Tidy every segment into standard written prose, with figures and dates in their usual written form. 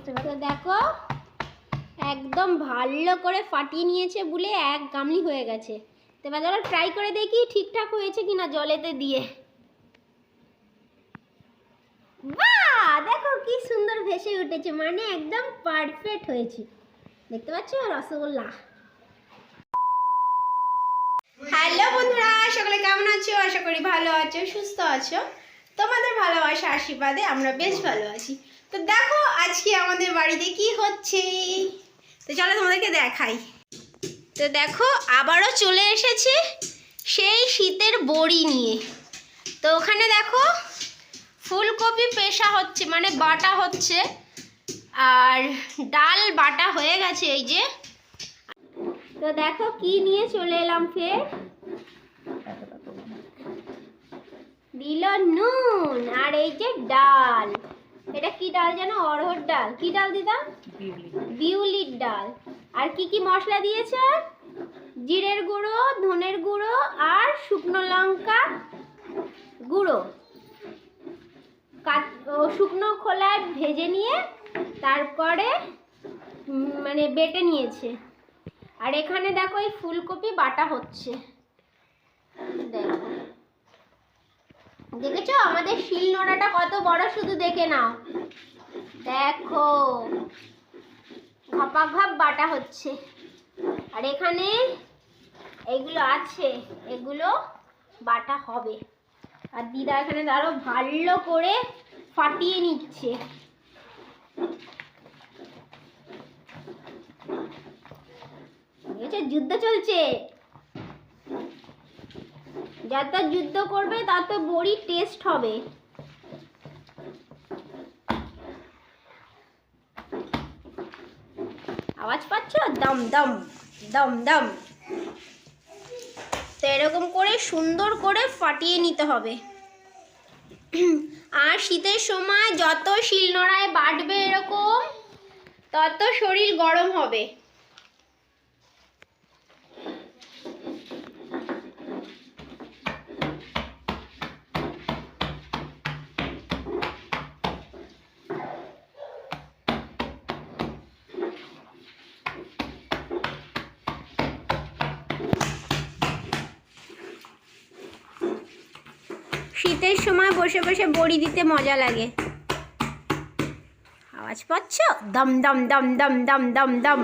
তো দেখো একদম ভালো করে ফাটিয়ে নিয়েছে বলে এক গামলি হয়ে গেছে। তো এবার ধরো ট্রাই করে দেখি ঠিকঠাক হয়েছে কিনা জলেতে দিয়ে। বাহ, দেখো কি সুন্দর ভেসে উঠেছে, মানে একদম পারফেক্ট হয়েছে। দেখতে পাচ্ছ রসগোল্লা। হ্যালো বন্ধুরা, সকলে কেমন আছো? আশা করি ভালো আছো, সুস্থ আছো। তোমাদের ভালোবাসা আশীর্বাদে আমরা বেশ ভালো আছি। তো দেখো আজকে আমাদের বাড়িতে কি হচ্ছে, তো চলো তোমাদেরকে দেখাই। তো দেখো আবারও চলে এসেছে সেই শীতের বড়ি নিয়ে। তো ওখানে দেখো ফুলকপি পেশা হচ্ছে, মানে বাটা হচ্ছে, আর ডাল বাটা হয়ে গেছে এই যে। তো দেখো কি নিয়ে চলে এলাম, ফের দিল নুন আর এই যে ডাল। এটা কি ডাল যেন? অড়হর ডাল। কি ডাল দিদাম? বিউলির ডাল। আর কি কি মশলা দিয়েছে? জিরের গুঁড়ো, ধনের গুঁড়ো আর শুকনো লঙ্কা গুঁড়ো। শুকনো খোলায় ভেজে নিয়ে তারপরে মানে বেটে নিয়েছে। আর এখানে দেখো এই ফুলকপি বাটা হচ্ছে। দেখো, দেখেছো আমাদের শিল নোড়াটা কত বড়, শুধু দেখে নাও। দেখো ঘপা ঘপ বাটা হচ্ছে। আর এখানে এগুলো আছে, এগুলো বাটা হবে। আর দিদা এখানে আরো ভালো করে ফাটিয়ে নিচ্ছে। দেখেছো যুদ্ধ চলছে। যত যুদ্ধ করবে তত বড়ি টেস্ট হবে। আওয়াজ পাচ্ছ? দম দম দম দম। তো এরকম করে সুন্দর করে ফাটিয়ে নিতে হবে। আর শীতের সময় যত শিলনোড়ায় বাটবে এরকম, তত শরীর গরম হবে। শীতের সময় বসে বসে বড়ি দিতে মজা লাগে। আওয়াজ পাচ্ছ? দম দম দম দম দম দম দম।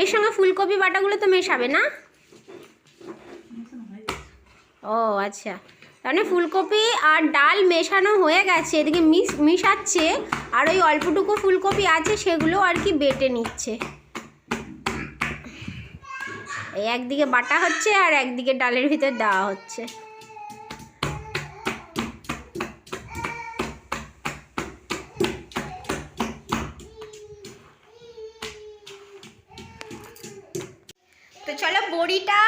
এর সঙ্গে ফুলকপি বাটাগুলো তো মেশাবে না? ও আচ্ছা, তাহলে ফুলকপি আর ডাল মেশানো হয়ে গেছে, এদিকে মিশাচ্ছে। আর ওই অল্পটুকু ফুলকপি আছে সেগুলো আর কি বেটে নিচ্ছে। এই একদিকে বাটা হচ্ছে আর একদিকে ডালের ভিতর দেওয়া হচ্ছে। তো চলো বড়িটা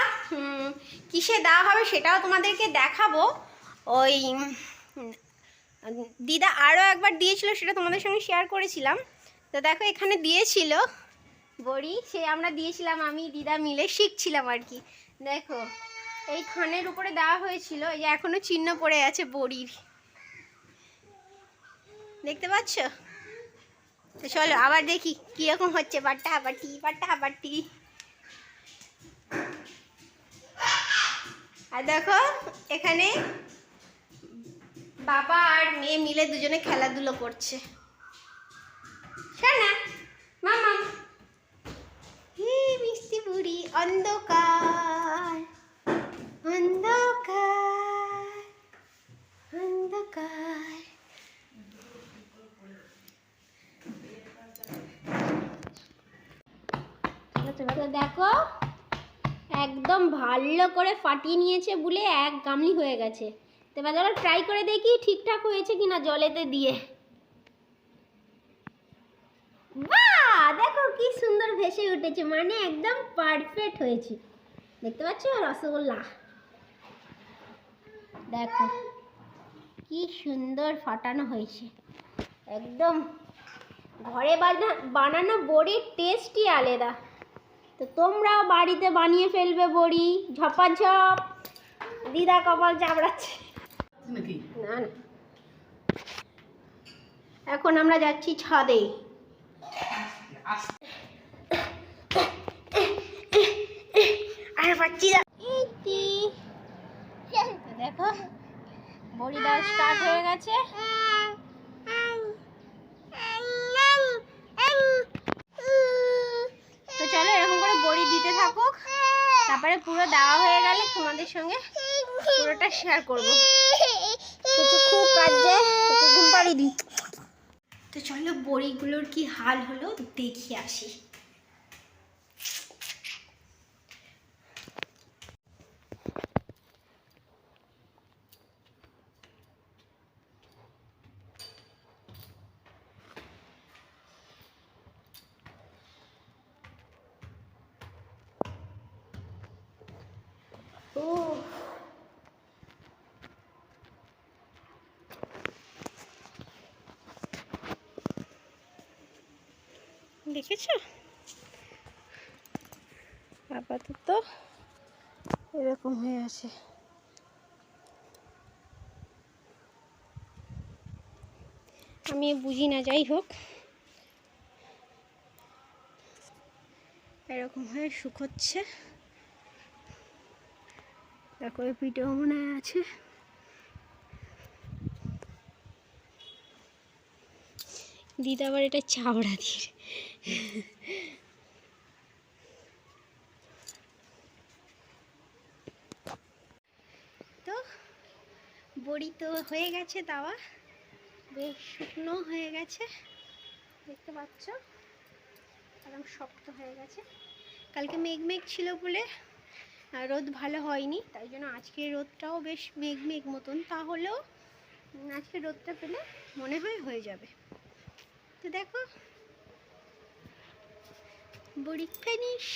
কিসে দেওয়া হবে সেটাও তোমাদেরকে দেখাবো। ওই দিদা আরও একবার দিয়েছিল, সেটা তোমাদের সঙ্গে শেয়ার করেছিলাম। তো দেখো এখানে দিয়েছিল বড়ি, সে আমরা দিয়েছিলাম, আমি দিদা মিলে শিখছিলাম আর কি। দেখো এই থানের উপরে দেওয়া হয়েছিল, এই যে এখনো চিহ্ন পড়ে আছে বড়ির, দেখতে পাচ্ছ? তো চলো আবার দেখি কীরকম হচ্ছে। বাটা বাটি বাটা বাটি। আর দেখো এখানে বাবা আর মেয়ে মিলে দুজনে খেলাধুলো করছে। শোনা মামা, হে মিষ্টি বুড়ি, অন্ধকার অন্ধকার অন্ধকার। তো দেখো একদম ভালো করে ফাটিয়ে নিয়েছে বলে এক গামলি হয়ে গেছে। তো এবার ধরো ট্রাই করে দেখি ঠিকঠাক হয়েছে কিনা জলেতে দিয়ে। বাহ, দেখো কি সুন্দর ভেসে উঠেছে, মানে একদম পারফেক্ট হয়েছে। দেখতে পাচ্ছ রসগোল্লা। দেখো কি সুন্দর ফাটানো হয়েছে, একদম ঘরে বানানো বড়ির টেস্টই আলাদা। তো তোমরাও বাড়িতে বানিয়ে ফেলবে বড়ি ঝপাঝপ। দিদা কপাল চাপড়াচ্ছে। না না, এখন আমরা যাচ্ছি ছাদে। আর পাচ্ছি না। দেখো বড়ি দেওয়া স্টার্ট হয়ে গেছে। তো চলো এরকম করে বড়ি দিতে থাকুক, তারপরে পুরো দেওয়া হয়ে গেলে তোমাদের সঙ্গে পুরোটা শেয়ার করবো। খুব কাজে ঘুম পাড়িয়ে দিই। তো চলো বড়িগুলোর কি হাল হলো দেখি আসি। ও দেখেছো, আপাতত এরকম হয়ে আছে। আমি বুঝি না, যাই হোক এরকম হয়ে শুকোচ্ছে। দেখো এই পিঠেও মনে আছে। দিদা আবার এটা চাবড়া দিয়ে। তো বড়ি তো হয়ে গেছে, তাওয়া বেশ শুকনো হয়ে গেছে, দেখতে পাচ্ছ একদম শক্ত হয়ে গেছে। কালকে মেঘ মেঘ ছিল বলে রোদ ভালো হয়নি, তাই জন্য আজকে রোদটাও বেশ মেঘ মেঘ মতন। তাহলেও আজকে রোদটা পেলে মনে হয় হয়ে যাবে। তো দেখো বড়ি ফিনিশ।